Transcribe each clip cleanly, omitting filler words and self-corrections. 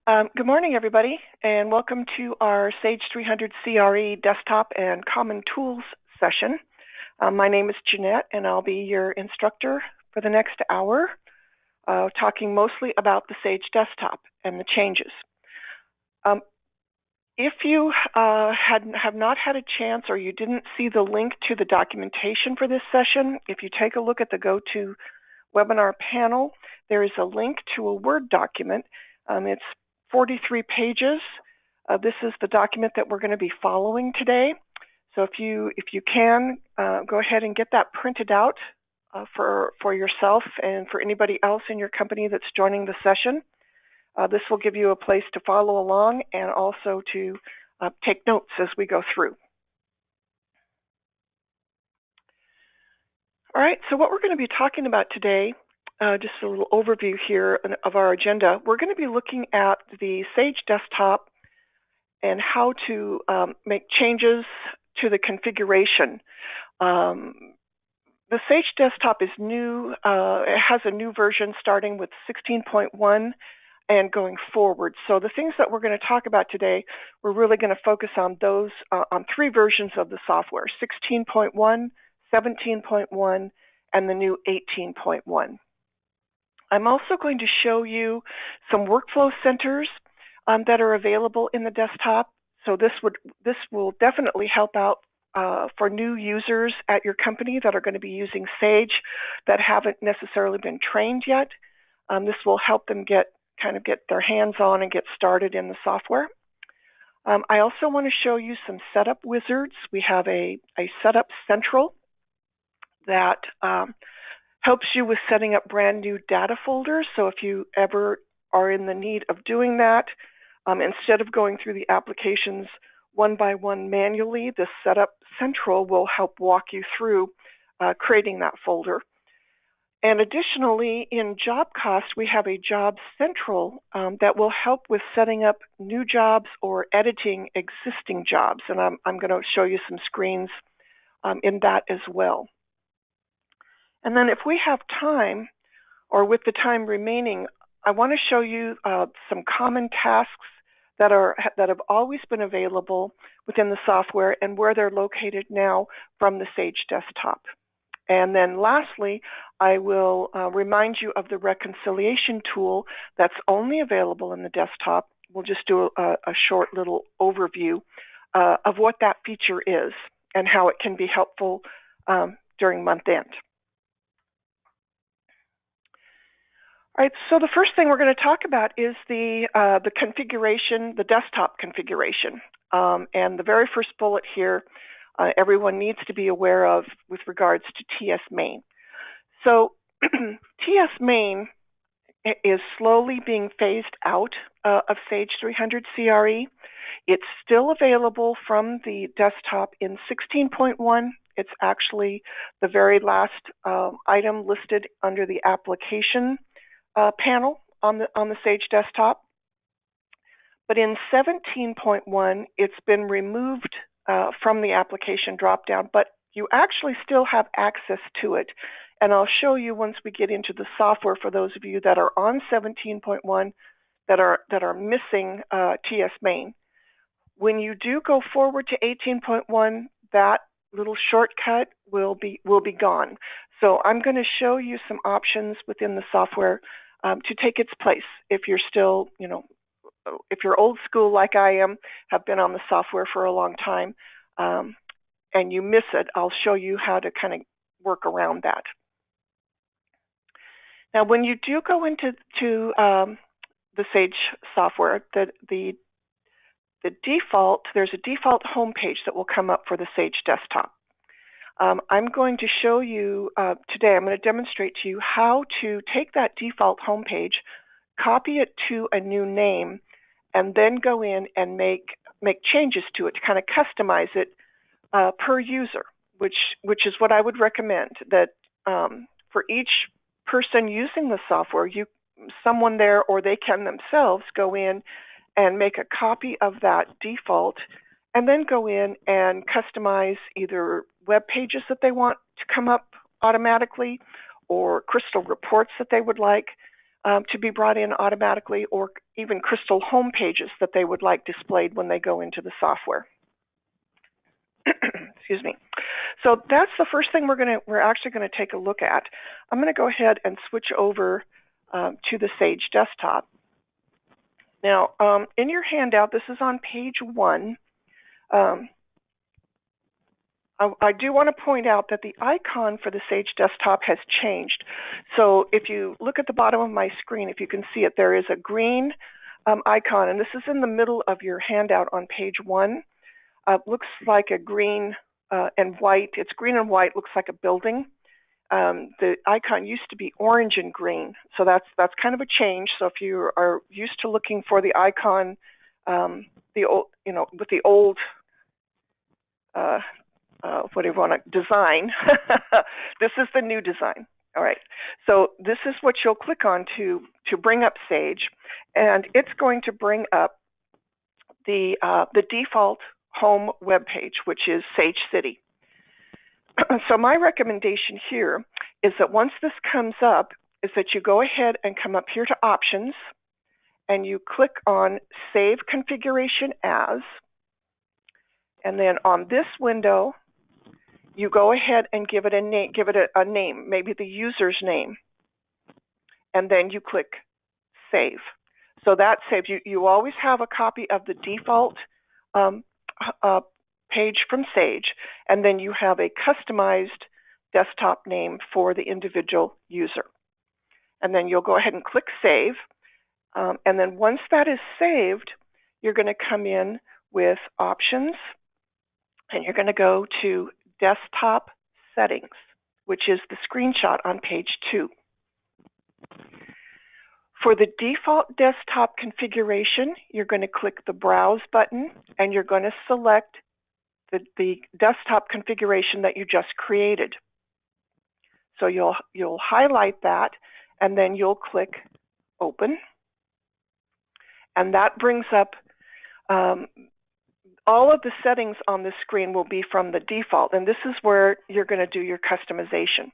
Good morning, everybody, and welcome to our Sage 300 CRE Desktop and Common Tools session. My name is Jeanette, and I'll be your instructor for the next hour, talking mostly about the Sage Desktop and the changes. If you have not had a chance or you didn't see the link to the documentation for this session, if you take a look at the GoToWebinar panel, there is a link to a Word document. It's 43 pages. This is the document that we're going to be following today. So if you can, go ahead and get that printed out for yourself and for anybody else in your company that's joining the session. This will give you a place to follow along and also to take notes as we go through. All right, so what we're going to be talking about today, just a little overview here of our agenda. We're going to be looking at the Sage Desktop and how to make changes to the configuration. The Sage Desktop is new. It has a new version starting with 16.1 and going forward. So the things that we're going to talk about today, we're really going to focus on those on three versions of the software: 16.1, 17.1, and the new 18.1. I'm also going to show you some workflow centers that are available in the desktop. So this will definitely help out for new users at your company that are going to be using Sage that haven't necessarily been trained yet. This will help them get their hands on and get started in the software. I also want to show you some setup wizards. We have a setup central that helps you with setting up brand new data folders. So if you ever are in the need of doing that, instead of going through the applications one by one manually, the setup central will help walk you through creating that folder. And additionally, in Job Cost, we have a Job Central that will help with setting up new jobs or editing existing jobs. And I'm going to show you some screens in that as well. And then if we have time, or with the time remaining, I want to show you some common tasks that have always been available within the software and where they're located now from the Sage Desktop. And then lastly, I will remind you of the reconciliation tool that's only available in the desktop. We'll just do a short little overview of what that feature is and how it can be helpful during month end. All right, so the first thing we're going to talk about is the configuration, the desktop configuration. And the very first bullet here, everyone needs to be aware of with regards to TS Main. So TS Main is slowly being phased out of Sage 300 CRE. It's still available from the desktop in 16.1. It's actually the very last item listed under the application panel on the Sage Desktop. But in 17.1, it's been removed from the application dropdown, but you actually still have access to it. And I'll show you once we get into the software for those of you that are on 17.1 that are missing TS Main. When you do go forward to 18.1, that little shortcut will be gone. So I'm going to show you some options within the software to take its place if you're still, if you're old school like I am, have been on the software for a long time, and you miss it, I'll show you how to kind of work around that. Now, when you do go into the Sage software, the default, there's a default home page that will come up for the Sage Desktop. I'm going to show you today, I'm going to demonstrate to you how to take that default home page, copy it to a new name, and then go in and make changes to it to kind of customize it per user, which is what I would recommend, that for each person using the software, someone there or they can themselves go in and make a copy of that default and then go in and customize either web pages that they want to come up automatically or crystal reports that they would like. to be brought in automatically, or even Crystal home pages that they would like displayed when they go into the software. Excuse me. So that's the first thing we're actually going to take a look at. I'm going to go ahead and switch over to the Sage desktop. Now, in your handout, this is on page 1. I do want to point out that the icon for the Sage desktop has changed. So if you look at the bottom of my screen, if you can see it, there is a green icon, and this is in the middle of your handout on page 1. Looks like a green and white. It's green and white, looks like a building. The icon used to be orange and green, so that's kind of a change. So if you are used to looking for the icon, the old, with the old, what do you want to design? This is the new design. All right. So this is what you'll click on to bring up Sage, and it's going to bring up the default home web page, which is Sage City. So my recommendation here is that once this comes up, is that you go ahead and come up here to Options, and you click on Save Configuration As, and then on this window, you go ahead and give it a name, maybe the user's name, and then you click Save. So that saves you. You always have a copy of the default page from Sage, and then you have a customized desktop name for the individual user. And then you'll go ahead and click Save. And then once that is saved, you're going to come in with Options, and you're going to go to Desktop Settings, which is the screenshot on page 2. For the default desktop configuration, you're going to click the Browse button, and you're going to select the desktop configuration that you just created. So you'll highlight that, and then you'll click Open. And that brings up all of the settings on the screen will be from the default, and this is where you're going to do your customization.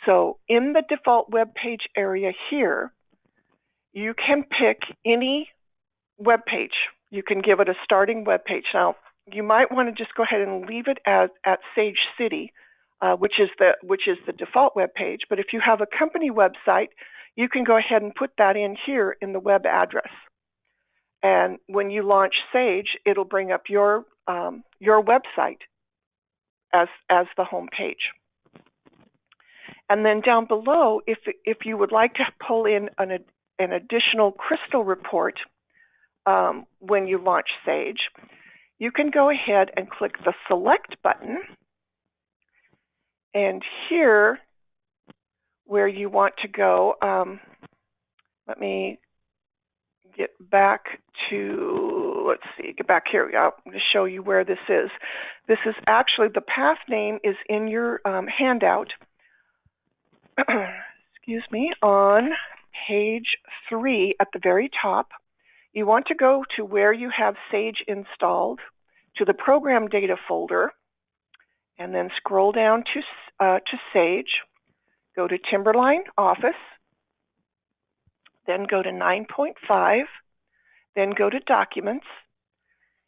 So in the default web page area here, you can pick any web page. You can give it a starting web page. Now, you might want to just go ahead and leave it at Sage City, which is the default web page. But if you have a company website, you can go ahead and put that in here in the web address. And when you launch Sage, it'll bring up your website as the home page. And then down below, if you would like to pull in an additional Crystal report when you launch Sage, you can go ahead and click the Select button. And here, where you want to go, let me get back to, get back here. I'm going to show you where this is. This is actually, the path name is in your handout, excuse me, on page 3 at the very top. You want to go to where you have Sage installed, to the Program Data folder, and then scroll down to Sage, go to Timberline Office, then go to 9.5, then go to Documents,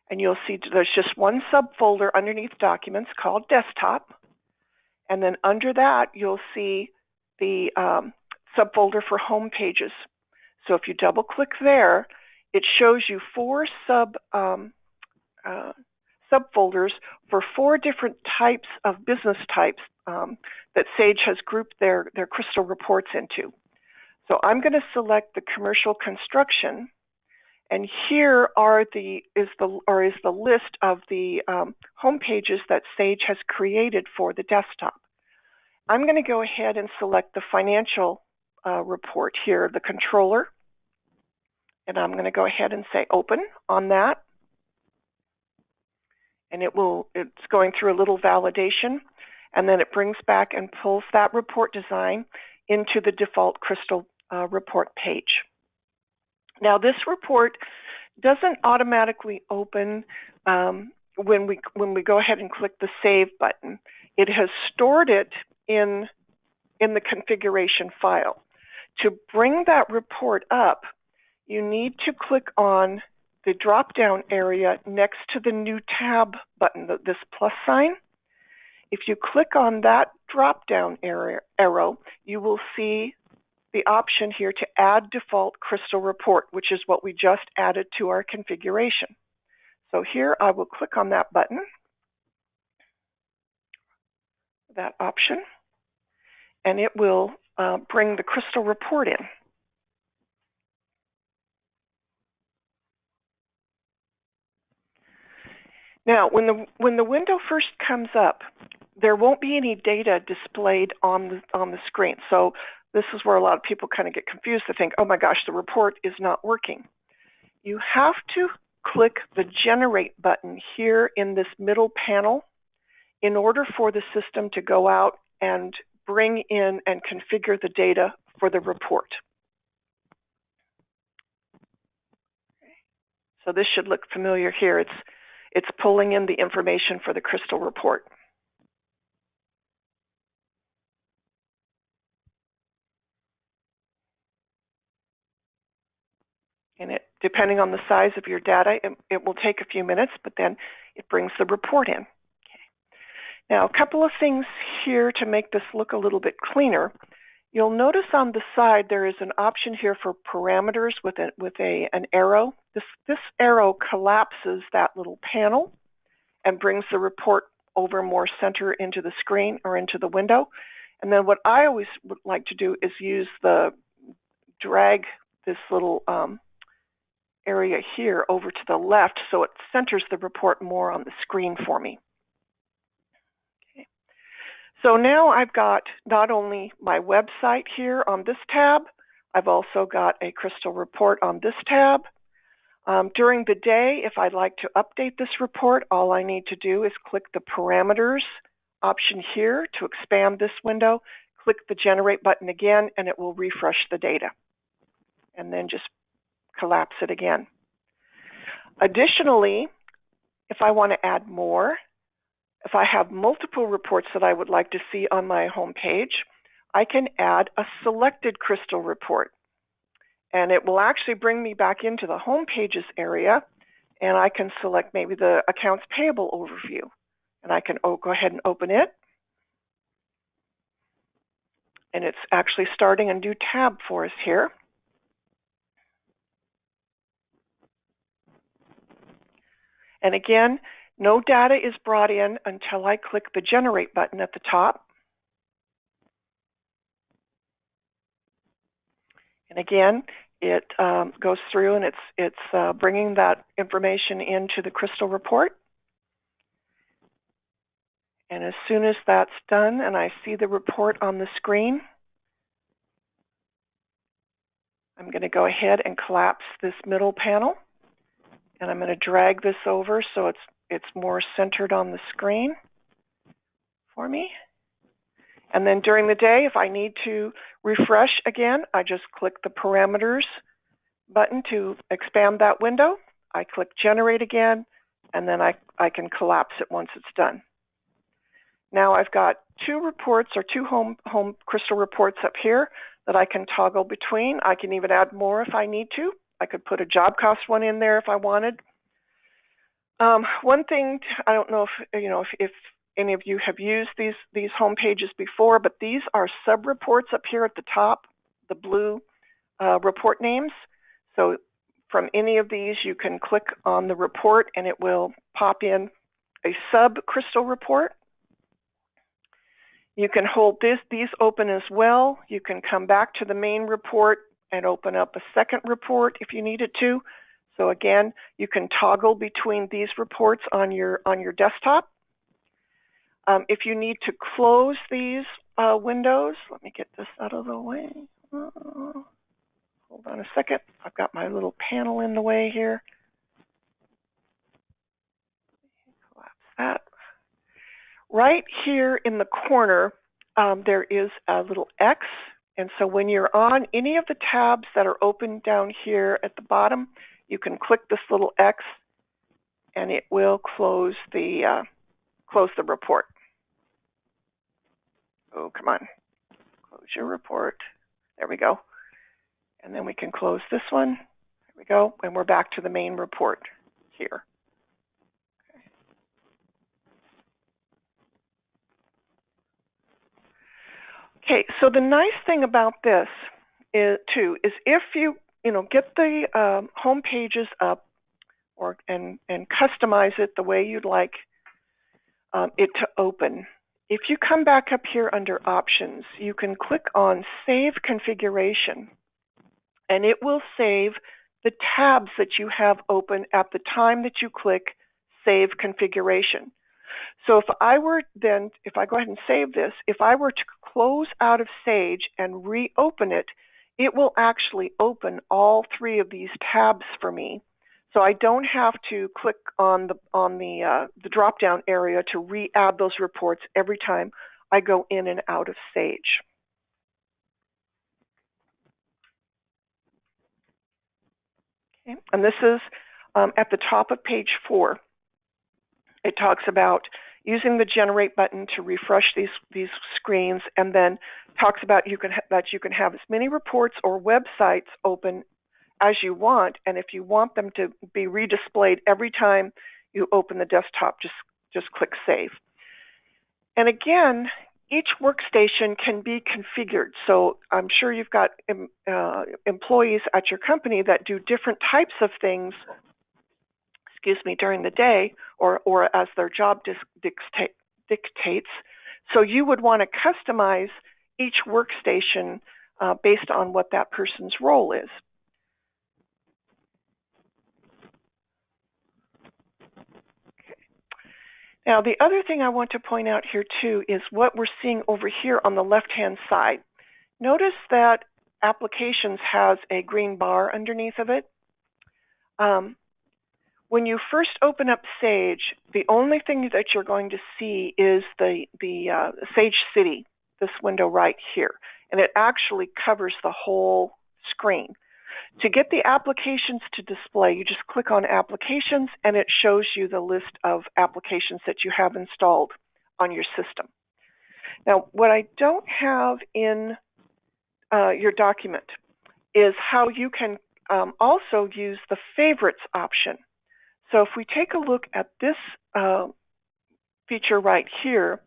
and you'll see there's just one subfolder underneath Documents called Desktop, and then under that you'll see the subfolder for Home Pages. So if you double click there, it shows you 4 subfolders for 4 different types of business types that Sage has grouped their Crystal reports into. So I'm going to select the commercial construction, and here is the list of the home pages that Sage has created for the desktop. I'm going to go ahead and select the financial report here, the controller, and I'm going to go ahead and say Open on that. And it's going through a little validation, and then it brings back and pulls that report design into the default Crystal report page. Now, this report doesn't automatically open when we go ahead and click the Save button. It has stored it in the configuration file. To bring that report up, you need to click on the drop-down area next to the new tab button, this plus sign. If you click on that drop-down arrow, you will see the option here to add default crystal report, which is what we just added to our configuration. So here I will click on that button, that option, and it will bring the crystal report in. Now, when the window first comes up, there won't be any data displayed on the screen. So this is where a lot of people kind of get confused. They think, oh my gosh, the report is not working. You have to click the Generate button here in this middle panel in order for the system to go out and bring in and configure the data for the report. So this should look familiar here. It's pulling in the information for the crystal report. And depending on the size of your data, it will take a few minutes, but then it brings the report in. Okay. Now, a couple of things here to make this look a little bit cleaner. You'll notice on the side there is an option here for parameters with an arrow. This arrow collapses that little panel and brings the report over more center into the screen or into the window. And then what I always would like to do is drag this little area here over to the left so it centers the report more on the screen for me. Okay. So now I've got not only my website here on this tab, I've also got a crystal report on this tab. During the day, if I'd like to update this report, all I need to do is click the parameters option here to expand this window, click the Generate button again, and it will refresh the data. And then just collapse it again. Additionally, if I want to add more, if I have multiple reports that I would like to see on my home page, I can add a selected crystal report. And it will actually bring me back into the home pages area, and I can select maybe the accounts payable overview. And I can go ahead and open it. And it's actually starting a new tab for us here. And again, no data is brought in until I click the Generate button at the top. And again, it goes through and it's bringing that information into the crystal report. And as soon as that's done and I see the report on the screen, I'm going to go ahead and collapse this middle panel. And I'm going to drag this over so it's more centered on the screen for me. And then during the day, if I need to refresh again, I just click the parameters button to expand that window. I click Generate again, and then I can collapse it once it's done. Now I've got two reports or two home crystal reports up here that I can toggle between. I can even add more if I need to. I could put a job cost one in there if I wanted. One thing, I don't know if any of you have used these home pages before, but these are sub-reports up here at the top, the blue report names. So from any of these, you can click on the report and it will pop in a sub-crystal report. You can hold these open as well. You can come back to the main report and open up a second report if you needed to. So again, you can toggle between these reports on your desktop. If you need to close these windows, let me get this out of the way. Hold on a second. I've got my little panel in the way here. Collapse that. Right here in the corner, there is a little X. And so when you're on any of the tabs that are open down here at the bottom, you can click this little X and it will close the report. Oh, come on. Close your report. There we go. And then we can close this one. There we go. And we're back to the main report here. Okay, so the nice thing about this is if you get the home pages up and customize it the way you'd like it to open. If you come back up here under options, you can click on Save Configuration, and it will save the tabs that you have open at the time that you click Save Configuration. So if I go ahead and save this, if I were to close out of Sage and reopen it, it will actually open all three of these tabs for me. So I don't have to click on the drop-down area to re-add those reports every time I go in and out of Sage. Okay. And this is at the top of page 4. It talks about using the Generate button to refresh these screens, and then talks about that you can have as many reports or websites open as you want, and if you want them to be redisplayed every time you open the desktop, just click Save. And again, each workstation can be configured. So I'm sure you've got employees at your company that do different types of things, during the day or as their job dictates. So you would want to customize each workstation based on what that person's role is. Now, the other thing I want to point out here, too, is what we're seeing over here on the left-hand side. Notice that Applications has a green bar underneath of it. When you first open up Sage, the only thing that you're going to see is the Sage City, this window right here, and it actually covers the whole screen. To get the applications to display, you just click on Applications, and it shows you the list of applications that you have installed on your system. Now, what I don't have in your document is how you can also use the Favorites option. So if we take a look at this feature right here,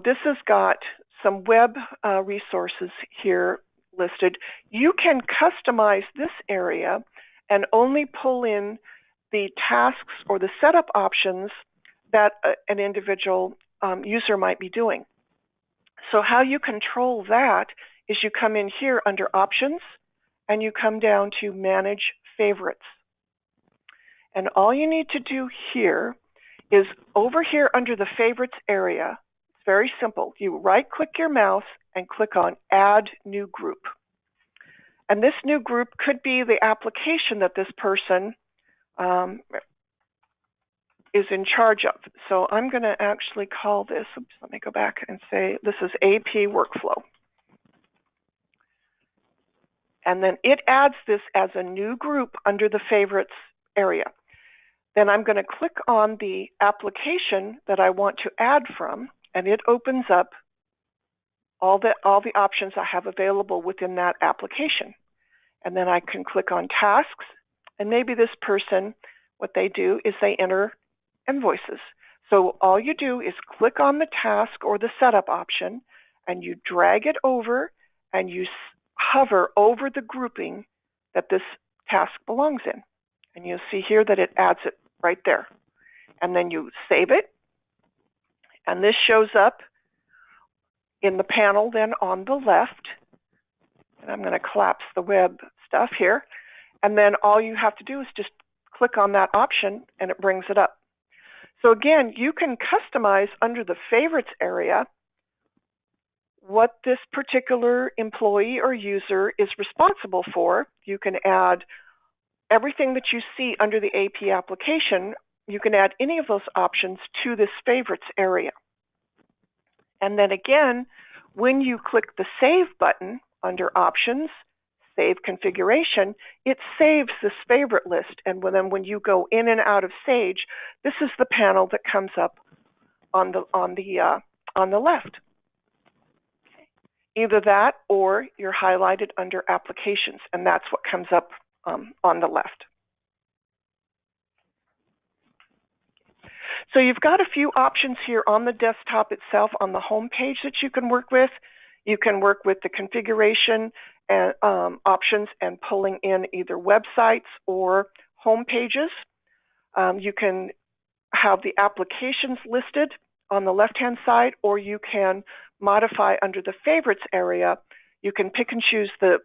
this has got some web resources here listed. You can customize this area and only pull in the tasks or the setup options that an individual user might be doing. So how you control that is you come in here under Options and you come down to Manage Favorites. And all you need to do here is over here under the Favorites area, it's very simple. You right-click your mouse and click on Add New Group. And this new group could be the application that this person is in charge of. So I'm going to actually call this, let me go back and say this is AP Workflow. And then it adds this as a new group under the Favorites area. Then I'm going to click on the application that I want to add from, and it opens up all the options I have available within that application. And then I can click on Tasks, and maybe this person, what they do is they enter invoices. So all you do is click on the task or the setup option, and you drag it over, and you hover over the grouping that this task belongs in. And you'll see here that it adds it right there. And then you save it, and this shows up in the panel then on the left. And I'm going to collapse the web stuff here. And then all you have to do is just click on that option, and it brings it up. So again, you can customize under the Favorites area what this particular employee or user is responsible for. You can add everything that you see under the AP application. You can add any of those options to this Favorites area. And then again, when you click the Save button under Options, Save Configuration, it saves this favorite list. And then when you go in and out of Sage, this is the panel that comes up on the left. Either that or you're highlighted under Applications, and that's what comes up on the left. So you've got a few options here on the desktop itself on the home page that you can work with. You can work with the configuration and options and pulling in either websites or home pages. You can have the applications listed on the left-hand side, or you can modify under the favorites area. You can pick and choose the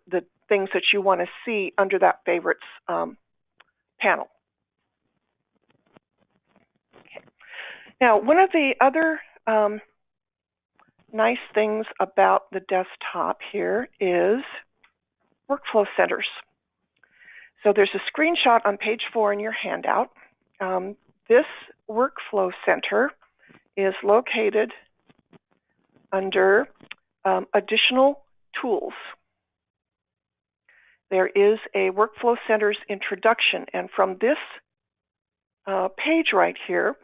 things that you want to see under that favorites panel. Okay. Now, one of the other nice things about the desktop here is workflow centers. So there's a screenshot on page 4 in your handout. This workflow center is located under additional tools. There is a workflow center's introduction, and from this page right here,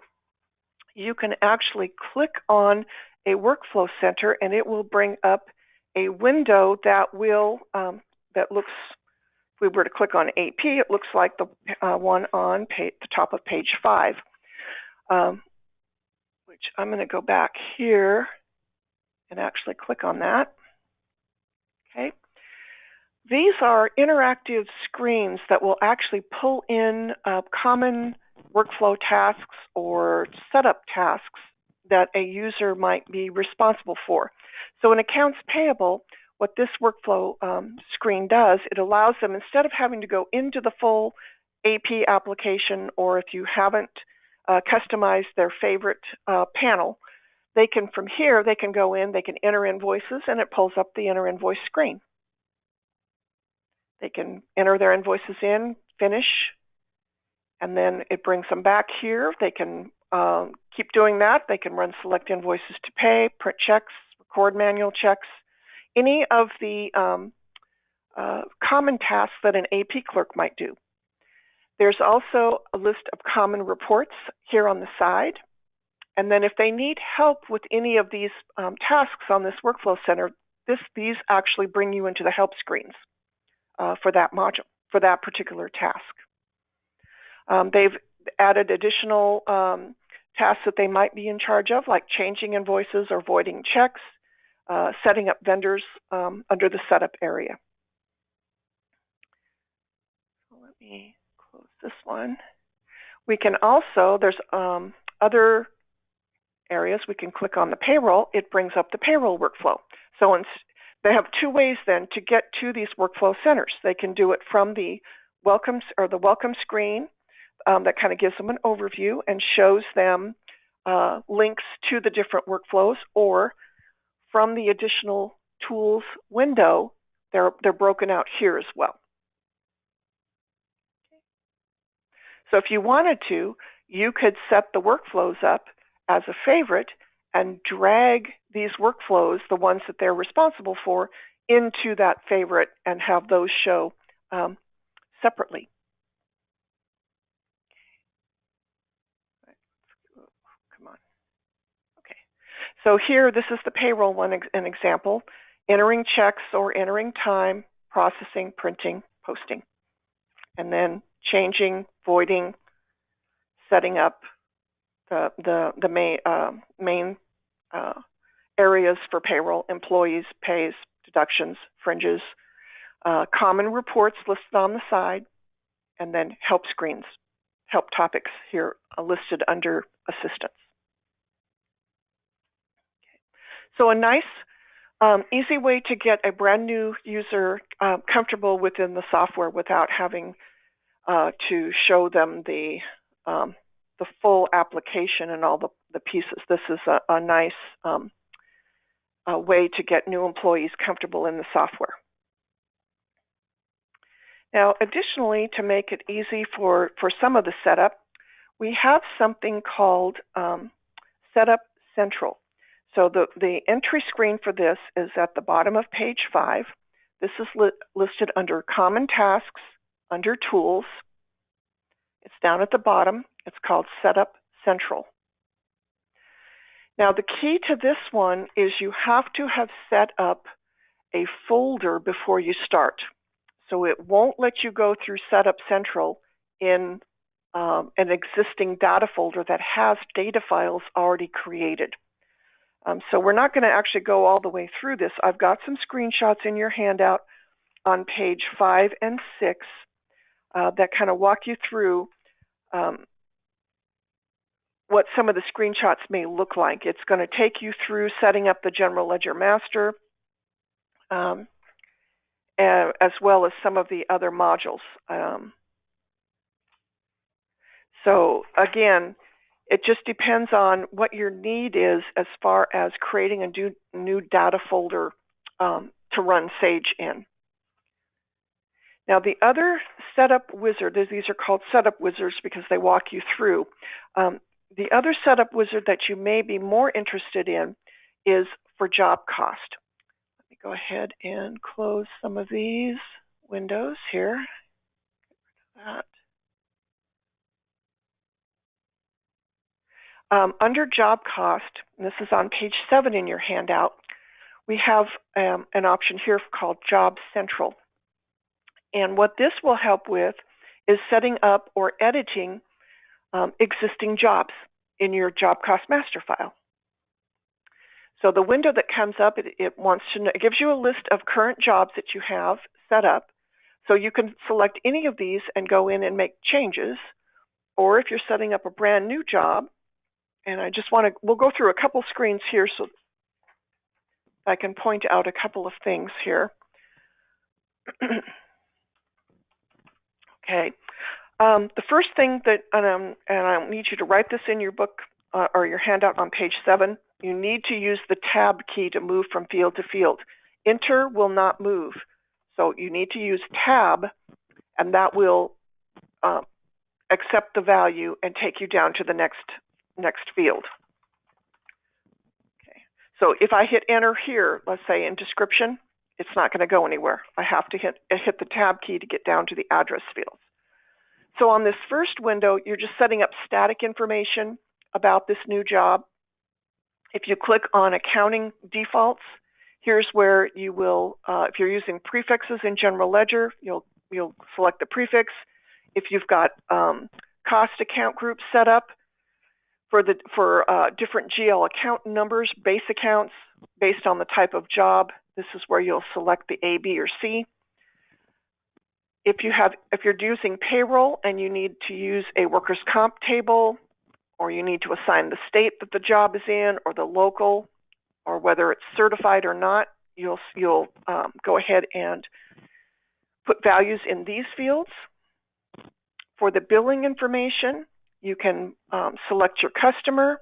you can actually click on a workflow center, and it will bring up a window that will that looks. If we were to click on AP, it looks like the one on the top of page 5, which I'm going to go back here and actually click on that. Okay. These are interactive screens that will actually pull in common workflow tasks or setup tasks that a user might be responsible for. So in accounts payable, what this workflow screen does, it allows them, instead of having to go into the full AP application, or if you haven't customized their favorite panel, they can, from here, they can go in, they can enter invoices, and it pulls up the enter invoice screen. They can enter their invoices in, finish, and then it brings them back here. They can keep doing that. They can run select invoices to pay, print checks, record manual checks, any of the common tasks that an AP clerk might do. There's also a list of common reports here on the side. And then if they need help with any of these tasks on this workflow center, these actually bring you into the help screens for that module, for that particular task. They've added additional tasks that they might be in charge of, like changing invoices or voiding checks, setting up vendors under the setup area. So let me close this one. We can also, there's other areas. We can click on the payroll. It brings up the payroll workflow. So they have two ways then to get to these workflow centers. They can do it from the welcome screen that kind of gives them an overview and shows them links to the different workflows, or from the additional tools window, they're broken out here as well. So if you wanted to, you could set the workflows up as a favorite and drag these workflows, the ones that they're responsible for, into that favorite and have those show separately. Come on. Okay. So here, this is the payroll one, an example. Entering checks or entering time, processing, printing, posting. And then changing, voiding, setting up the main areas for payroll: employees, pays, deductions, fringes, common reports listed on the side, and then help screens, help topics here listed under assistance. Okay. So a nice, easy way to get a brand new user comfortable within the software without having to show them the full application and all the pieces. This is a nice way to get new employees comfortable in the software. Now, additionally, to make it easy for some of the setup, we have something called Setup Central. So the entry screen for this is at the bottom of page 5. This is listed under Common Tasks, under Tools. It's down at the bottom. It's called Setup Central. Now, the key to this one is you have to have set up a folder before you start. So it won't let you go through Setup Central in an existing data folder that has data files already created. So we're not going to actually go all the way through this. I've got some screenshots in your handout on page 5 and 6 that kind of walk you through what some of the screenshots may look like. It's going to take you through setting up the General Ledger Master, as well as some of the other modules. So again, it just depends on what your need is as far as creating a new data folder to run Sage in. Now the other setup wizard, these are called setup wizards because they walk you through. The other setup wizard that you may be more interested in is for job cost. Let me go ahead and close some of these windows here. Under job cost, and this is on page 7 in your handout, we have an option here called Job Central. And what this will help with is setting up or editing existing jobs in your job cost master file. So the window that comes up, it gives you a list of current jobs that you have set up. So you can select any of these and go in and make changes. Or if you're setting up a brand new job, and we'll go through a couple screens here so I can point out a couple of things here. Okay. The first thing that, and I need you to write this in your book or your handout on page 7, you need to use the tab key to move from field to field. Enter will not move. So you need to use tab, and that will accept the value and take you down to the next field. Okay. So if I hit enter here, let's say in description, it's not going to go anywhere. I have to hit the tab key to get down to the address fields. So on this first window, you're just setting up static information about this new job. If you click on accounting defaults, here's where you will, if you're using prefixes in General Ledger, you'll select the prefix. If you've got cost account groups set up for different GL account numbers, base accounts based on the type of job, this is where you'll select the A, B, or C. If you're using payroll and you need to use a workers' comp table, or you need to assign the state that the job is in, or the local, or whether it's certified or not, you'll go ahead and put values in these fields. For the billing information, you can select your customer.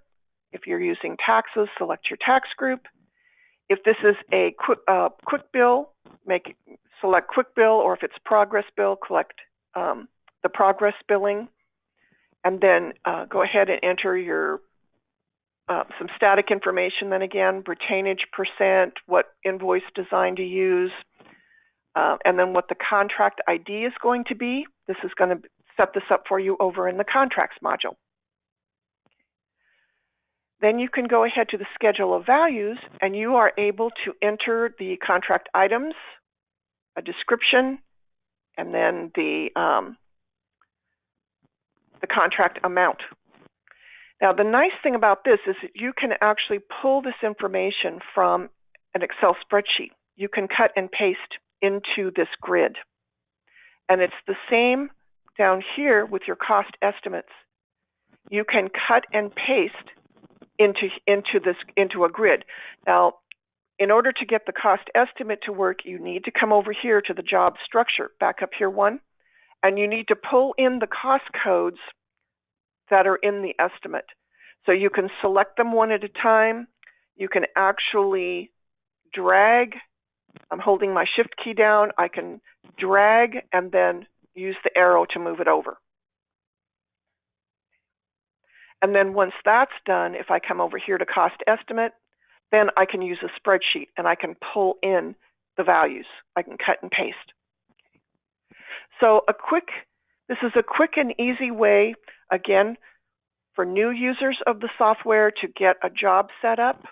If you're using taxes, select your tax group. If this is a quick bill, select quick bill, or if it's progress bill, select the progress billing. And then go ahead and enter your some static information. Then again, retainage percent, what invoice design to use, and then what the contract ID is going to be. This is going to set this up for you over in the contracts module. Then you can go ahead to the schedule of values, and you are able to enter the contract items, a description, and then the contract amount. Now, the nice thing about this is that you can actually pull this information from an Excel spreadsheet. You can cut and paste into this grid. And it's the same down here with your cost estimates. You can cut and paste into a grid. Now, in order to get the cost estimate to work, you need to come over here to the job structure, back up here one, and you need to pull in the cost codes that are in the estimate. So you can select them one at a time. You can actually drag. I'm holding my shift key down. I can drag and then use the arrow to move it over. And then once that's done, if I come over here to cost estimate, then I can use a spreadsheet and I can pull in the values. I can cut and paste. So this is a quick and easy way, again, for new users of the software to get a job set up,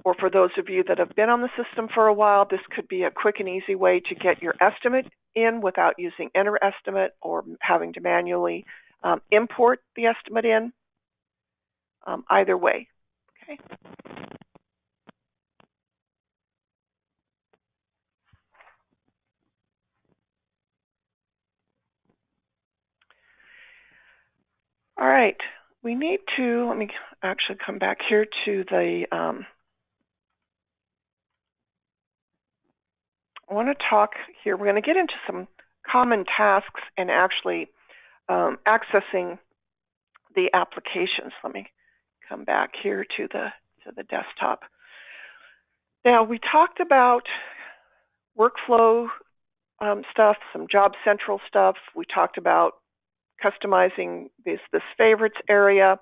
or for those of you that have been on the system for a while, this could be a quick and easy way to get your estimate in without using Enter Estimate or having to manually import the estimate in. Either way, okay. All right, we need to, let me actually come back here to the, I want to talk here, we're going to get into some common tasks and actually accessing the applications. Let me come back here to the desktop. Now, we talked about workflow stuff, some Job Central stuff. We talked about customizing this favorites area.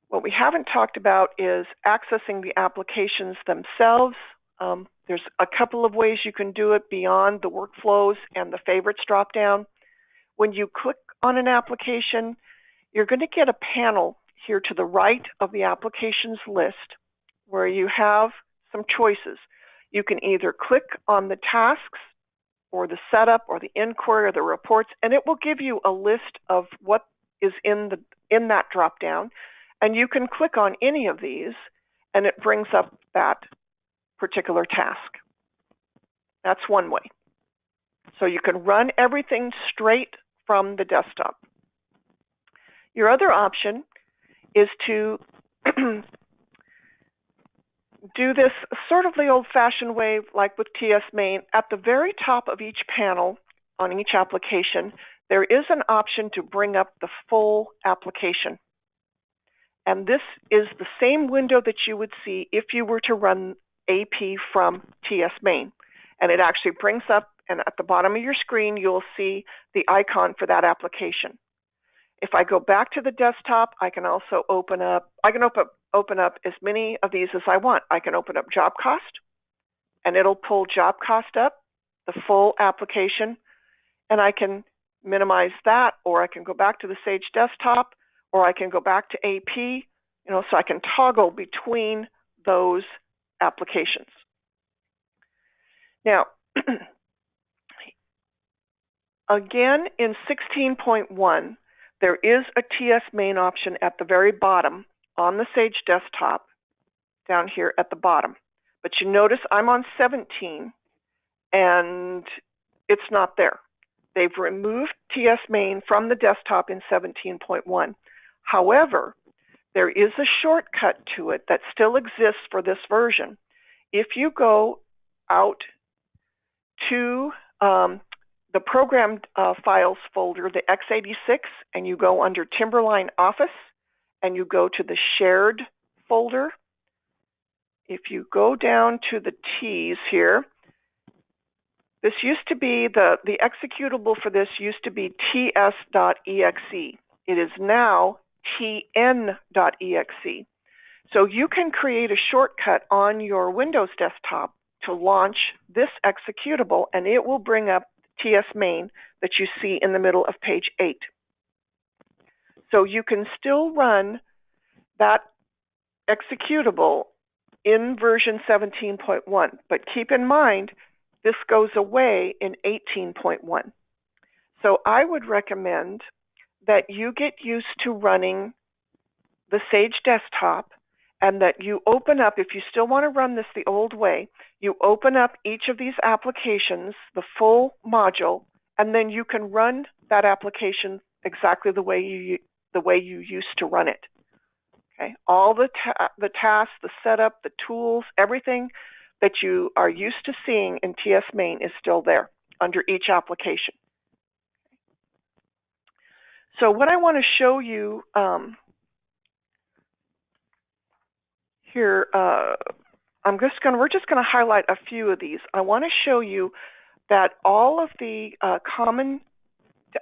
What we haven't talked about is accessing the applications themselves. There's a couple of ways you can do it beyond the workflows and the favorites dropdown. When you click on an application, you're going to get a panel here to the right of the applications list where you have some choices. You can either click on the tasks or the setup or the inquiry or the reports, and it will give you a list of what is in that dropdown. And you can click on any of these and it brings up that particular task. That's one way. So you can run everything straight from the desktop. Your other option is to do this sort of the old-fashioned way, like with TS Main. At the very top of each panel on each application, there is an option to bring up the full application. And this is the same window that you would see if you were to run AP from TS Main. And it actually brings up, and at the bottom of your screen, you'll see the icon for that application. If I go back to the desktop, I can also open up as many of these as I want. I can open up job cost, and it'll pull job cost up, the full application, and I can minimize that, or I can go back to the Sage desktop, or I can go back to AP, so I can toggle between those applications. Now, again, in 16.1, there is a TS Main option at the very bottom on the Sage desktop, down here at the bottom. But you notice I'm on 17, and it's not there. They've removed TS Main from the desktop in 17.1. However, there is a shortcut to it that still exists for this version. If you go out to the program files folder, the x86, and you go under Timberline Office, and you go to the shared folder, if you go down to the T's here, this used to be, the executable for this used to be ts.exe. It is now tn.exe. So you can create a shortcut on your Windows desktop to launch this executable, and it will bring up TS Main that you see in the middle of page 8. So you can still run that executable in version 17.1, but keep in mind this goes away in 18.1. So I would recommend that you get used to running the Sage desktop, and that you open up, if you still want to run this the old way, you open up each of these applications, the full module, and then you can run that application exactly the way you used to run it. Okay, all the tasks, the setup, the tools, everything that you are used to seeing in TS Main is still there under each application. So what I want to show you here, we're just going to highlight a few of these. I want to show you that all of the common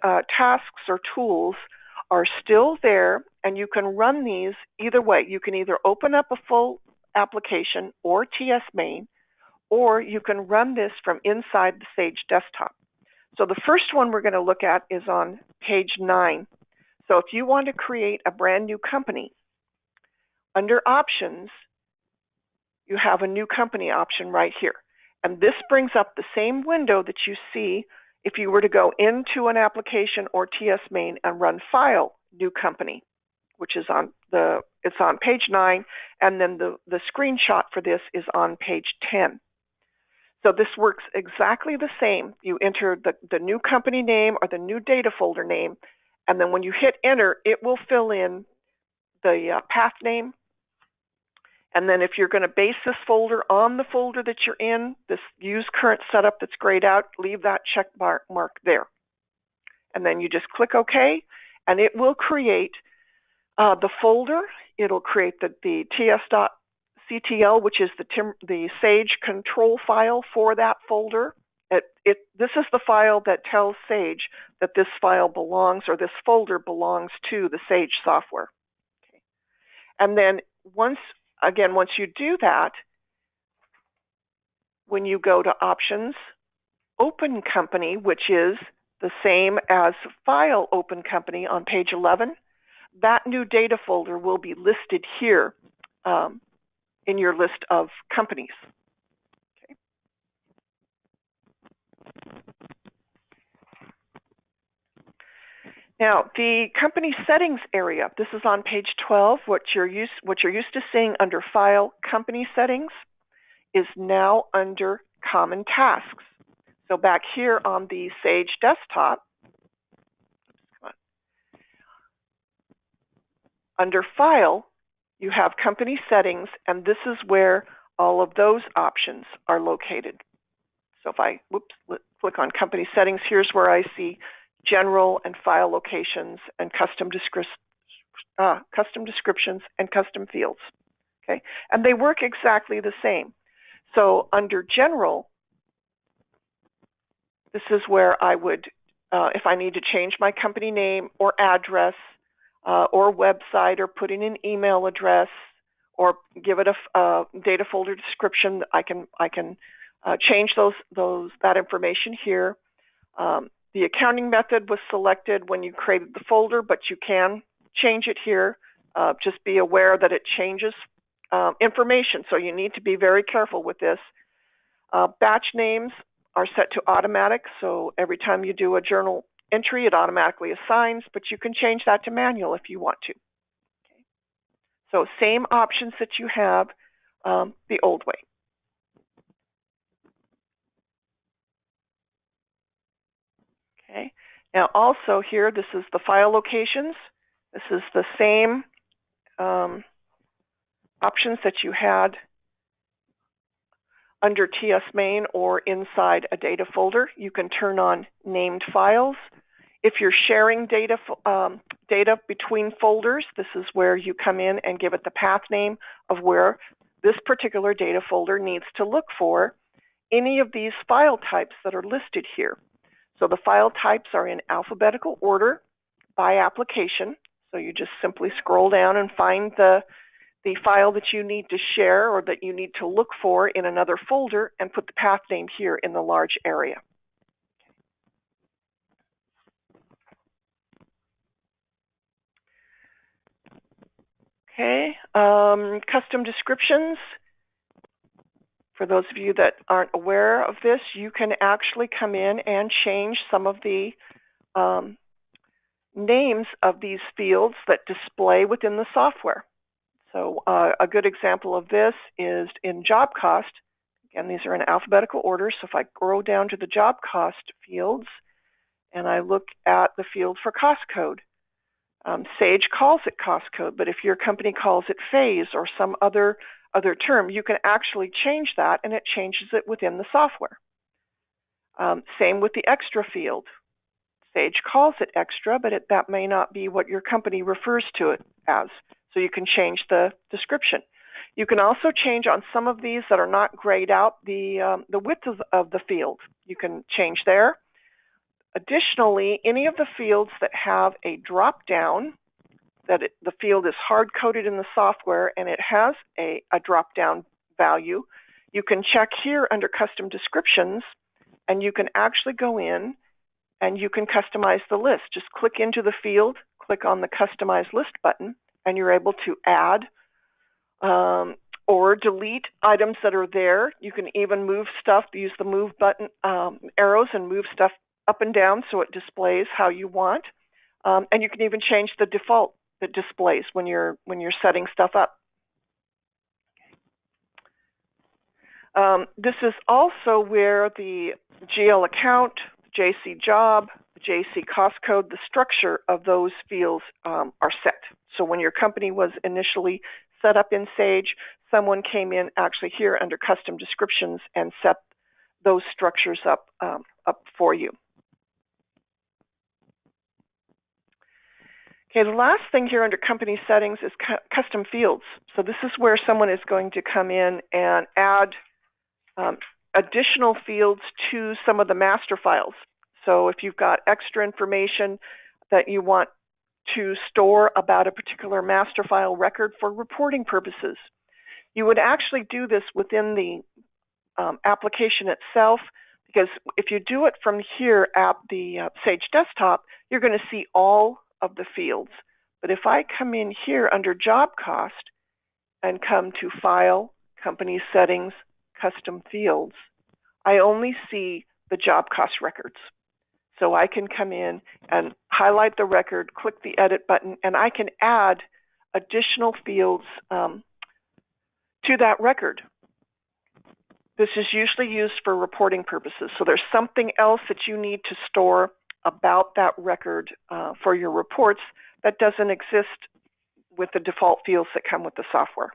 tasks or tools are still there, and you can run these either way. You can either open up a full application or TS Main, or you can run this from inside the Sage desktop. So the first one we're going to look at is on page 9. So if you want to create a brand new company, under Options, you have a new company option right here. And this brings up the same window that you see if you were to go into an application or TS main and run File, New Company, which is it's on page 9, and then the screenshot for this is on page 10. So this works exactly the same. You enter the new company name or the new data folder name, and then when you hit enter, it will fill in the path name. And then if you're going to base this folder on the folder that you're in, this use current setup that's grayed out, leave that check mark there. And then you just click OK, and it will create the folder. It'll create the ts.ctl, which is the Sage control file for that folder. This is the file that tells Sage that this file belongs, or this folder belongs to the Sage software. Okay. And then once you do that, when you go to Options, Open Company, which is the same as File Open Company on page 11, that new data folder will be listed here in your list of companies. Okay. Now, the company settings area, this is on page 12. What you're used to seeing under File, Company Settings is now under Common Tasks. So back here on the Sage desktop, under File, you have Company Settings, and this is where all of those options are located. So if I click on Company Settings, here's where I see General and File Locations and Custom Descriptions and Custom Fields. Okay, and they work exactly the same. So under General, this is where I would, if I need to change my company name or address, or website, or put in an email address, or give it a data folder description, I can change that information here. The accounting method was selected when you created the folder, but you can change it here. Just be aware that it changes information, so you need to be very careful with this. Batch names are set to automatic, so every time you do a journal entry, it automatically assigns, but you can change that to manual if you want to. Okay. So same options that you have the old way. Okay. Now also here, this is the file locations. This is the same options that you had under TS main or inside a data folder. You can turn on named files. If you're sharing data between folders, this is where you come in and give it the path name of where this particular data folder needs to look for any of these file types that are listed here. So the file types are in alphabetical order by application. So you just simply scroll down and find the file that you need to share or that you need to look for in another folder and put the path name here in the large area. Okay, custom descriptions. For those of you that aren't aware of this, you can actually come in and change some of the names of these fields that display within the software. So a good example of this is in job cost. Again, these are in alphabetical order. So if I scroll down to the job cost fields and I look at the field for cost code, Sage calls it cost code, but if your company calls it phase or some other term, you can actually change that, and it changes it within the software. Same with the extra field. Sage calls it extra, but that may not be what your company refers to it as. So you can change the description. You can also change on some of these that are not grayed out the width of the field. You can change there. Additionally, any of the fields that have a drop down, the field is hard coded in the software and it has a drop down value, you can check here under custom descriptions, and you can actually go in and you can customize the list. Just click into the field, click on the customize list button, and you're able to add or delete items that are there. You can even move stuff, use the move button arrows and move stuff up and down so it displays how you want. And you can even change the default that displays when you're setting stuff up. This is also where the GL account, JC job, JC cost code, the structure of those fields are set. So when your company was initially set up in Sage, someone came in actually here under custom descriptions and set those structures up for you. Okay, the last thing here under company settings is custom fields. So this is where someone is going to come in and add additional fields to some of the master files. So if you've got extra information that you want to store about a particular master file record for reporting purposes, you would actually do this within the application itself, because if you do it from here at the Sage Desktop, you're going to see all of the fields. But if I come in here under Job Cost and come to File, Company Settings, Custom Fields, I only see the job cost records. So I can come in and highlight the record, click the Edit button, and I can add additional fields to that record. This is usually used for reporting purposes. So there's something else that you need to store about that record for your reports that doesn't exist with the default fields that come with the software.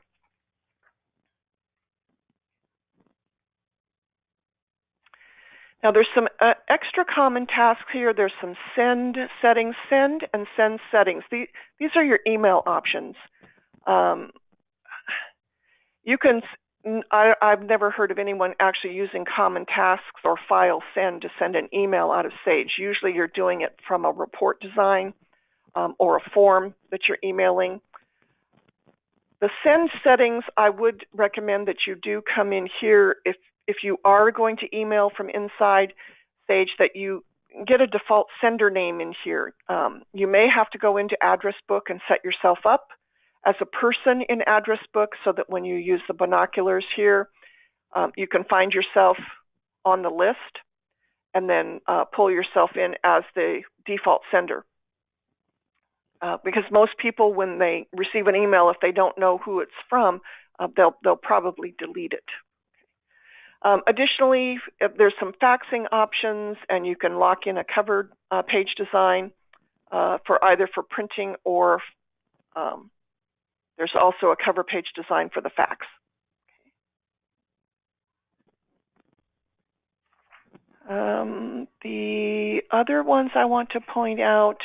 Now there's some extra common tasks here. There's some send settings, send and send settings. These are your email options. You can, I've never heard of anyone actually using common tasks or file send to send an email out of Sage. Usually you're doing it from a report design or a form that you're emailing. The send settings, I would recommend that you do come in here if you are going to email from inside Sage, that you get a default sender name in here. You may have to go into Address Book and set yourself up as a person in Address Book so that when you use the binoculars here, you can find yourself on the list and then pull yourself in as the default sender. Because most people, when they receive an email, if they don't know who it's from, they'll probably delete it. Additionally, there's some faxing options, and you can lock in a covered page design for either for printing or there's also a cover page design for the fax. The other ones I want to point out,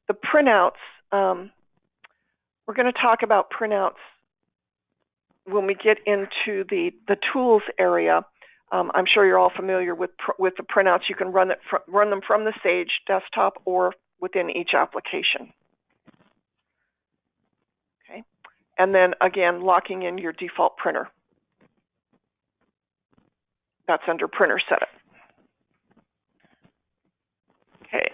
the printouts. We're going to talk about printouts when we get into the tools area. I'm sure you're all familiar with the printouts. You can run them from the Sage Desktop or within each application. Okay, and then again, locking in your default printer. That's under Printer Setup. Okay,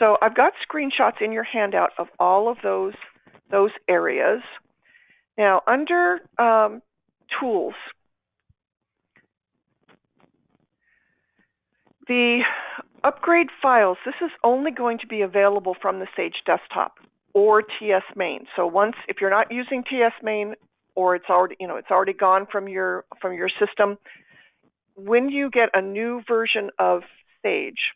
so I've got screenshots in your handout of all of those areas. Now, under Tools, the upgrade files, this is only going to be available from the Sage Desktop or TS Main. So if you're not using TS Main, or it's already gone from your system, when you get a new version of Sage,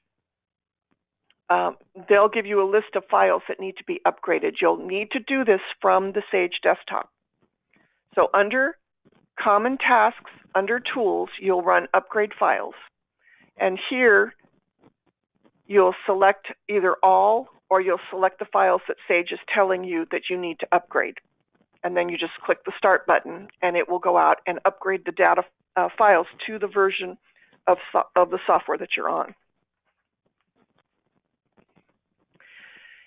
they'll give you a list of files that need to be upgraded. You'll need to do this from the Sage Desktop. So under Common Tasks, under Tools, you'll run Upgrade Files. And here, you'll select either all, or you'll select the files that Sage is telling you that you need to upgrade. And then you just click the Start button, and it will go out and upgrade the data files to the version of the software that you're on.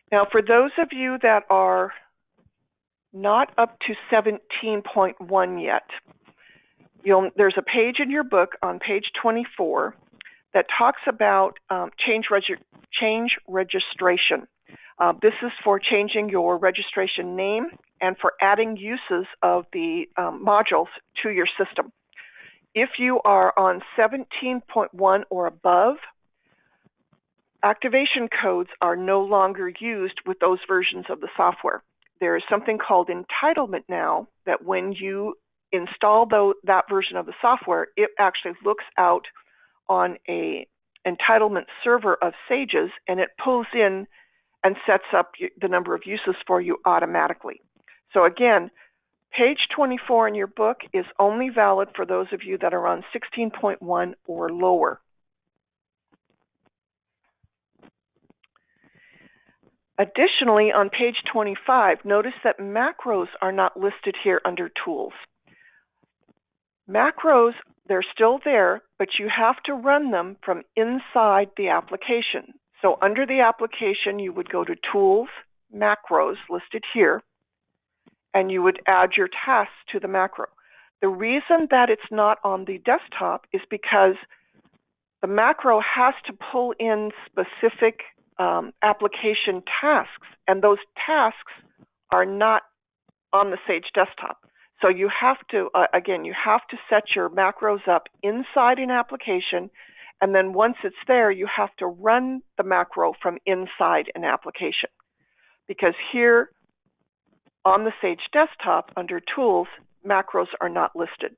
Now, for those of you that are not up to 17.1 yet, there's a page in your book on page 24 that talks about change registration. This is for changing your registration name and for adding uses of the modules to your system. If you are on 17.1 or above, activation codes are no longer used with those versions of the software. There is something called entitlement now, that when you install that version of the software, it actually looks out on a entitlement server of Sages, and it pulls in and sets up the number of uses for you automatically. So again, page 24 in your book is only valid for those of you that are on 16.1 or lower. Additionally, on page 25, notice that macros are not listed here under tools. Macros, they're still there, but you have to run them from inside the application. So under the application, you would go to Tools, Macros, listed here, and you would add your tasks to the macro. The reason that it's not on the desktop is because the macro has to pull in specific application tasks, and those tasks are not on the Sage desktop. So you have to, again, you have to set your macros up inside an application, and then once it's there, you have to run the macro from inside an application. Because here on the Sage desktop, under Tools, macros are not listed.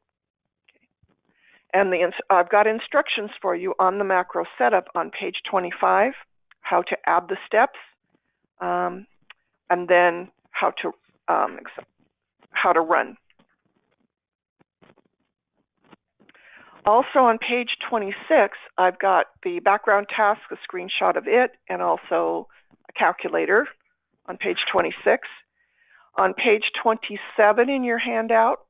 And I've got instructions for you on the macro setup on page 25, how to add the steps, and then how to run. Also on page 26, I've got the background task, a screenshot of it, and also a calculator on page 26. On page 27 in your handout,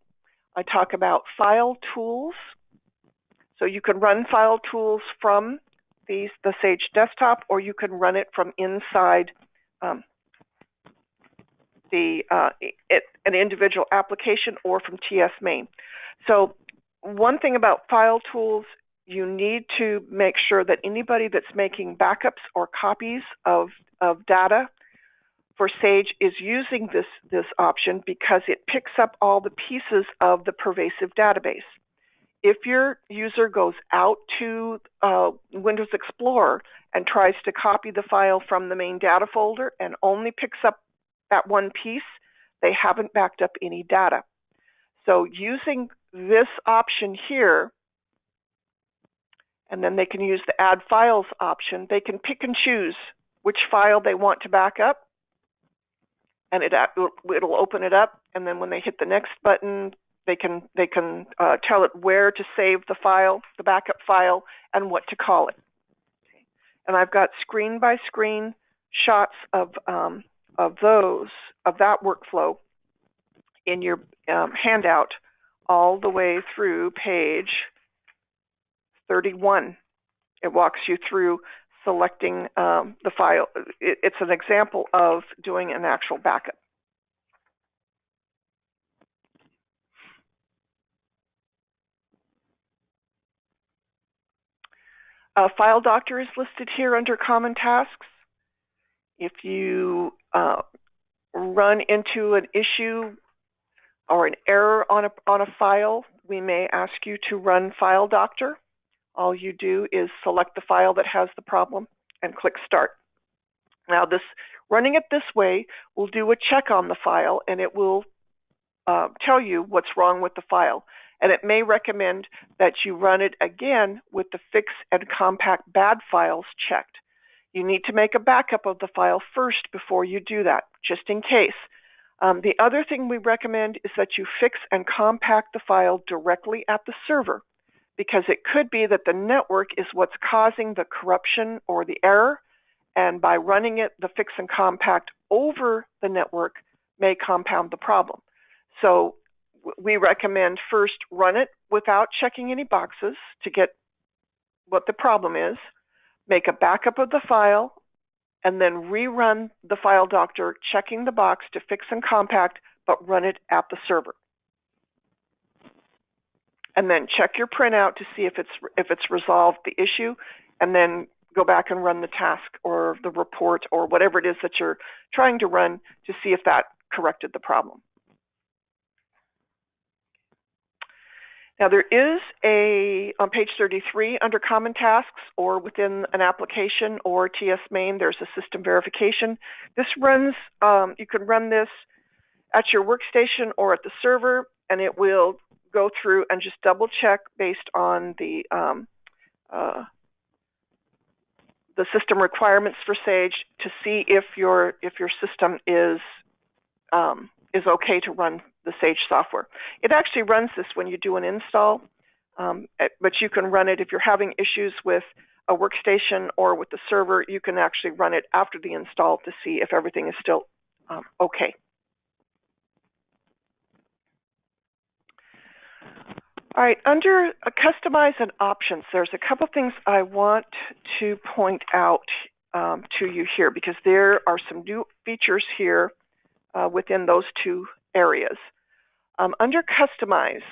I talk about file tools. So you can run file tools from the Sage desktop, or you can run it from inside an individual application or from TS main. So one thing about file tools, you need to make sure that anybody that's making backups or copies of data for Sage is using this option, because it picks up all the pieces of the pervasive database. If your user goes out to Windows Explorer and tries to copy the file from the main data folder and only picks up that one piece, they haven't backed up any data. So using this option here, and then they can use the Add Files option, they can pick and choose which file they want to back up, and it'll open it up, and then when they hit the next button, they can tell it where to save the file, the backup file, and what to call it. Okay. And I've got screen by screen shots of that workflow in your handout all the way through page 31. It walks you through selecting the file. It's an example of doing an actual backup. File Doctor is listed here under Common Tasks. If you run into an issue or an error on a file, we may ask you to run File Doctor. All you do is select the file that has the problem and click Start. Now, running it this way will do a check on the file, and it will tell you what's wrong with the file. And it may recommend that you run it again with the fix and compact bad files checked. You need to make a backup of the file first before you do that, just in case. The other thing we recommend is that you fix and compact the file directly at the server, because it could be that the network is what's causing the corruption or the error, and by running it, the fix and compact over the network may compound the problem. So we recommend first run it without checking any boxes to get what the problem is, make a backup of the file, and then rerun the File Doctor, checking the box to fix and compact, but run it at the server. And then check your printout to see if it's resolved the issue, and then go back and run the task or the report or whatever it is that you're trying to run to see if that corrected the problem. Now there is on page 33 under Common Tasks or within an application or TS main, there's a system verification. This runs, you can run this at your workstation or at the server, and it will go through and just double check based on the system requirements for Sage to see if your system is okay to run the Sage software. It actually runs this when you do an install, but you can run it if you're having issues with a workstation or with the server. You can actually run it after the install to see if everything is still okay. All right, under Customize and Options, there's a couple things I want to point out to you here, because there are some new features here within those two areas. Under Customize,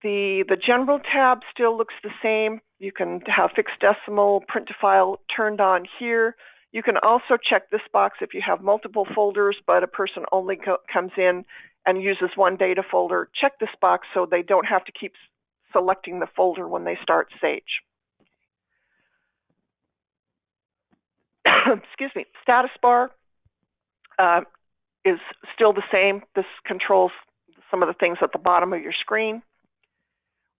the General tab still looks the same. You can have fixed decimal, print to file turned on here. You can also check this box if you have multiple folders, but a person only comes in and uses one data folder. Check this box so they don't have to keep selecting the folder when they start Sage. Excuse me. Status bar is still the same. This controls some of the things at the bottom of your screen.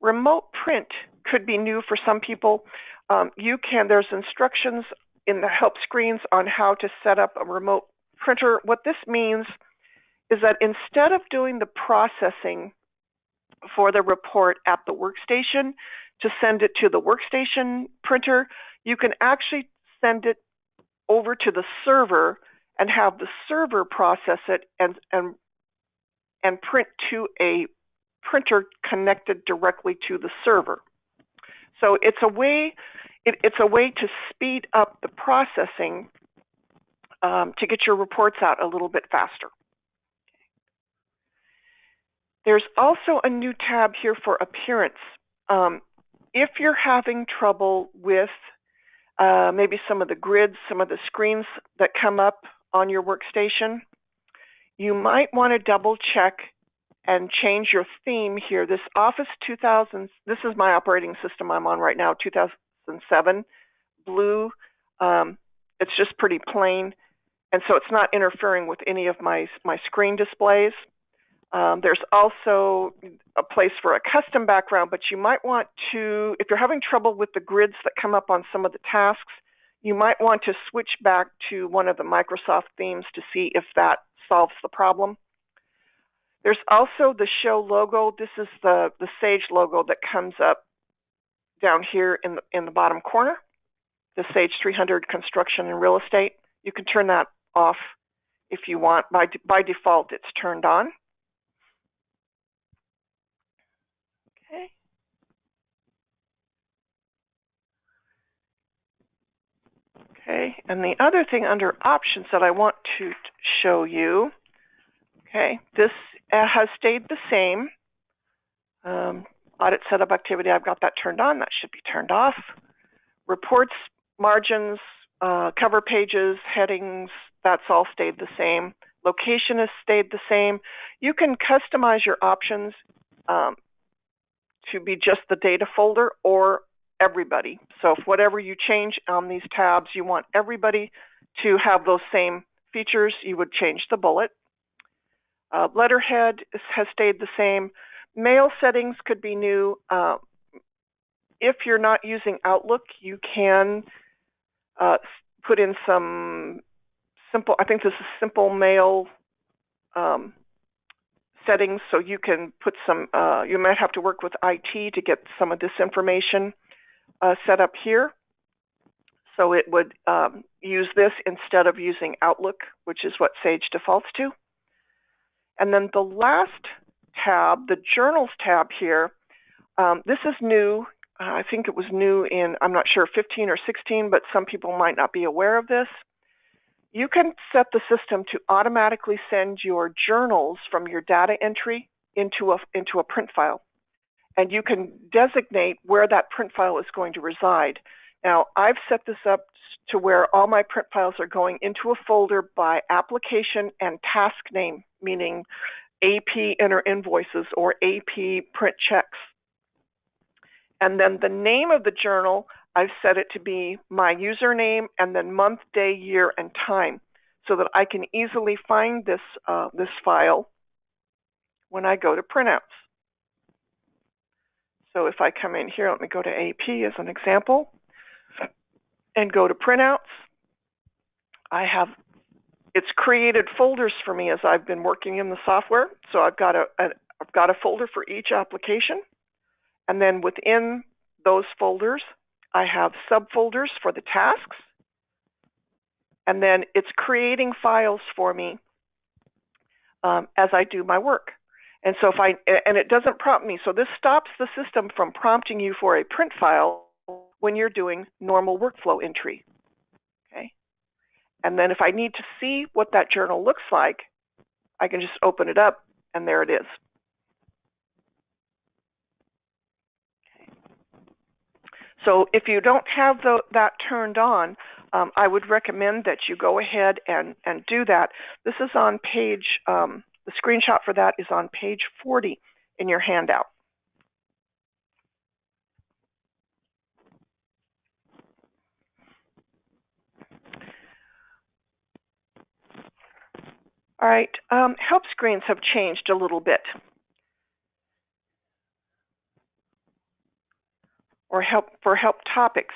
Remote print could be new for some people. There's instructions in the help screens on how to set up a remote printer. What this means is that instead of doing the processing for the report at the workstation to send it to the workstation printer, you can actually send it over to the server and have the server process it and print to a printer connected directly to the server. So it's a way to speed up the processing to get your reports out a little bit faster. There's also a new tab here for appearance. If you're having trouble with maybe some of the grids, some of the screens that come up on your workstation, you might want to double check and change your theme here. This Office 2000, this is my operating system I'm on right now, 2007, blue. It's just pretty plain, and so it's not interfering with any of my screen displays. There's also a place for a custom background, but you might want to, if you're having trouble with the grids that come up on some of the tasks, you might want to switch back to one of the Microsoft themes to see if that solves the problem. There's also the show logo. This is the Sage logo that comes up down here in the bottom corner, the Sage 300 Construction and Real Estate. You can turn that off if you want. By default, it's turned on. Okay. Okay, and the other thing under options that I want to show you, okay, this has stayed the same. Audit setup activity, I've got that turned on. That should be turned off. Reports, margins, cover pages, headings, that's all stayed the same. Location has stayed the same. You can customize your options to be just the data folder or everybody. So if whatever you change on these tabs, you want everybody to have those same features, you would change the bullet. Letterhead has stayed the same. Mail settings could be new. If you're not using Outlook, you can put in some simple, I think this is simple mail settings, so you can put some, you might have to work with IT to get some of this information set up here. So it would use this instead of using Outlook, which is what Sage defaults to. And then the last tab, the Journals tab here, this is new. I think it was new in, I'm not sure, 15 or 16, but some people might not be aware of this. You can set the system to automatically send your journals from your data entry into a print file. And you can designate where that print file is going to reside. Now, I've set this up to where all my print files are going into a folder by application and task name, meaning AP enter invoices or AP print checks. And then the name of the journal, I've set it to be my username and then month, day, year, and time, so that I can easily find this file when I go to printouts. So if I come in here, let me go to AP as an example, and go to printouts. It's created folders for me as I've been working in the software. So I've got a folder for each application, and then within those folders, I have subfolders for the tasks, and then it's creating files for me as I do my work. And so and it doesn't prompt me. So this stops the system from prompting you for a print file when you're doing normal workflow entry. Okay. And then if I need to see what that journal looks like, I can just open it up, and there it is. Okay. So if you don't have that turned on, I would recommend that you go ahead and do that. This is on page, the screenshot for that is on page 40 in your handout. All right, help screens have changed a little bit. Or for help topics.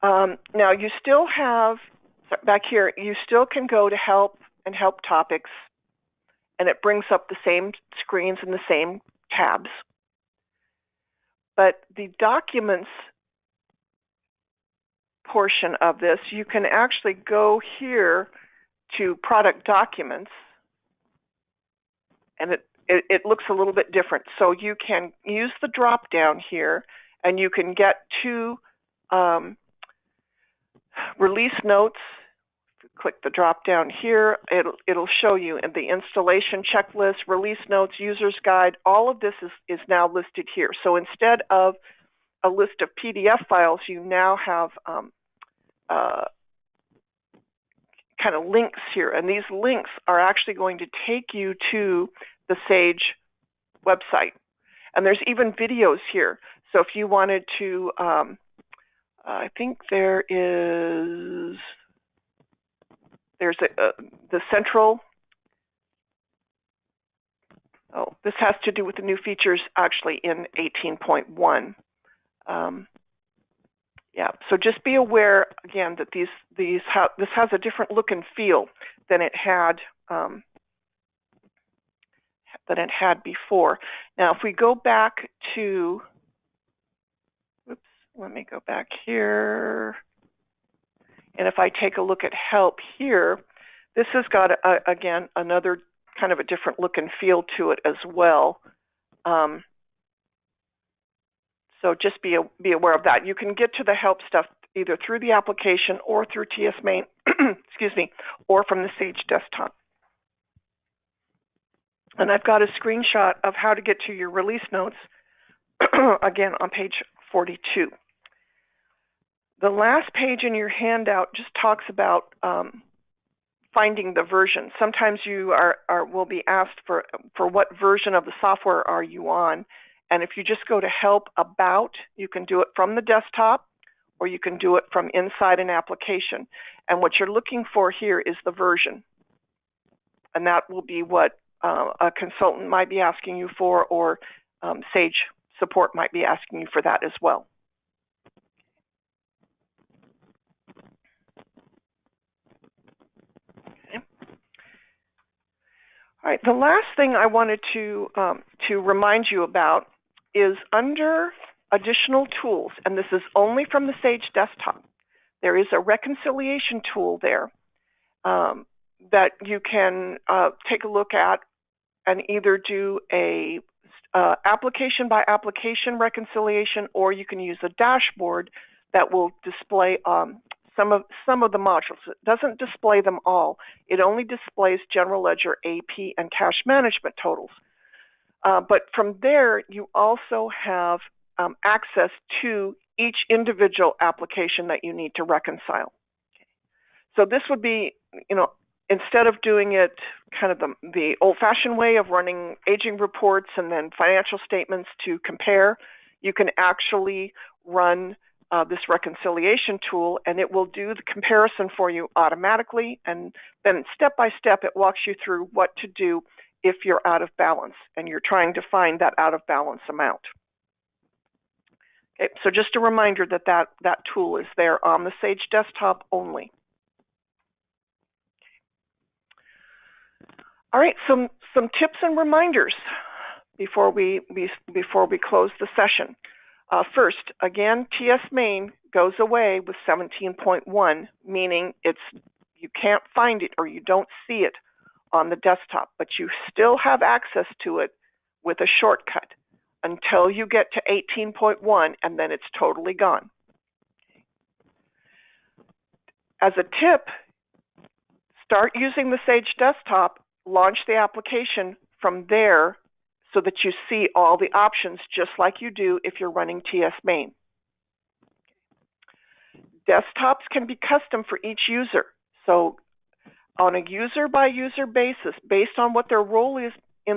Now you still have, back here, you still can go to help and help topics, and it brings up the same screens and the same tabs. But the documents portion of this, you can actually go here to product documents, and it looks a little bit different. So you can use the drop down here, and you can get to release notes. Click the drop down here, it'll show you in the installation checklist, release notes, user's guide. All of this is now listed here. So instead of a list of PDF files, you now have kind of links here, and these links are actually going to take you to the Sage website. And there's even videos here. So if you wanted to, I think there's the central, this has to do with the new features actually in 18.1. Yeah, so just be aware again that this has a different look and feel than it had before. Now, if we go back to, oops, let me go back here. And if I take a look at help here, this has got, again, another kind of a different look and feel to it as well. So just be aware of that. You can get to the help stuff either through the application or through TS Main, excuse me, or from the Sage desktop. And I've got a screenshot of how to get to your release notes, again, on page 42. The last page in your handout just talks about finding the version. Sometimes you will be asked for what version of the software are you on. And if you just go to Help About, you can do it from the desktop, or you can do it from inside an application. And what you're looking for here is the version. And that will be what a consultant might be asking you for, or Sage support might be asking you for that as well. Okay. All right, the last thing I wanted to remind you about is under additional tools, and this is only from the Sage desktop. There is a reconciliation tool there that you can take a look at and either do a application by application reconciliation, or you can use a dashboard that will display some of the modules. It doesn't display them all. It only displays General Ledger, AP, and cash management totals. But from there, you also have access to each individual application that you need to reconcile. So this would be, instead of doing it kind of the old-fashioned way of running aging reports and then financial statements to compare, you can actually run this reconciliation tool, and it will do the comparison for you automatically, and then step by step it walks you through what to do if you're out of balance and you're trying to find that out of balance amount. Okay, so just a reminder that tool is there on the Sage desktop only. All right, some tips and reminders before we close the session. First, again, TS Main goes away with 17.1, meaning you can't find it or you don't see it on the desktop, but you still have access to it with a shortcut until you get to 18.1, and then it's totally gone. As a tip, start using the Sage desktop, launch the application from there so that you see all the options just like you do if you're running TS Main. Desktops can be custom for each user. So on a user-by-user basis, based on what their role is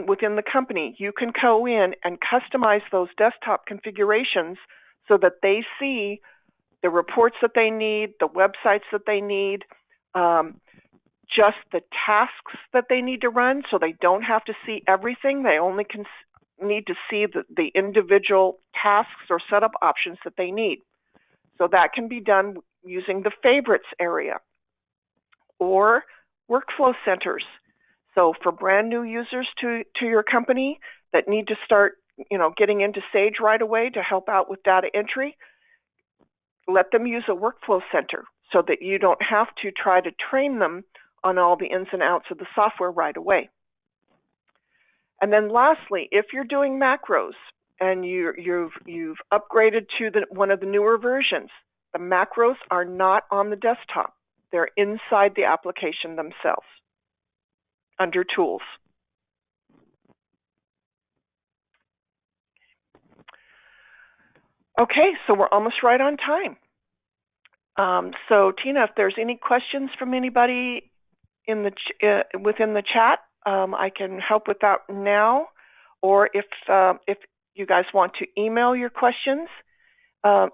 within the company, you can go in and customize those desktop configurations so that they see the reports that they need, the websites that they need, just the tasks that they need to run, so they don't have to see everything. They only need to see the individual tasks or setup options that they need. So that can be done using the favorites area or workflow centers. So for brand new users to your company that need to start, getting into Sage right away to help out with data entry, let them use a workflow center so that you don't have to try to train them on all the ins and outs of the software right away. And then lastly, if you're doing macros and you've upgraded to one of the newer versions, the macros are not on the desktop. They're inside the application themselves under Tools. Okay, so we're almost right on time. So Tina, if there's any questions from anybody within the chat, I can help with that now, or if you guys want to email your questions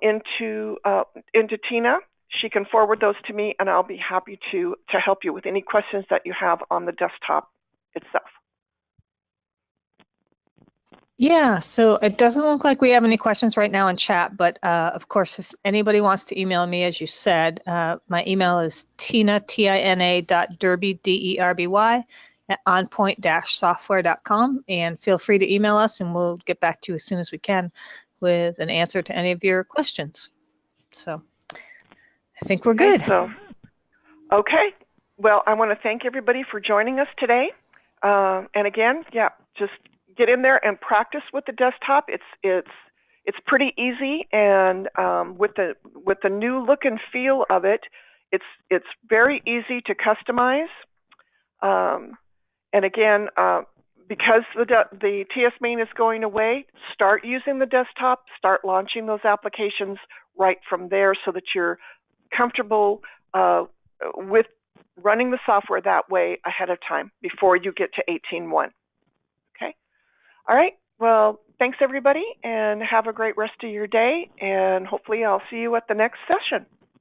into Tina, she can forward those to me, and I'll be happy to help you with any questions that you have on the desktop itself. Yeah, so it doesn't look like we have any questions right now in chat, but of course, if anybody wants to email me, as you said, my email is tina.derby, D-E-R-B-Y, at onpoint-software.com, and feel free to email us, and we'll get back to you as soon as we can with an answer to any of your questions. So I think we're good. Okay. Well, I want to thank everybody for joining us today. And again, just get in there and practice with the desktop. It's pretty easy, and with the new look and feel of it, it's very easy to customize. And again, because the TS Main is going away, start using the desktop, start launching those applications right from there so that you're comfortable with running the software that way ahead of time before you get to 18.1. Okay? All right. Well, thanks everybody, and have a great rest of your day, and hopefully I'll see you at the next session.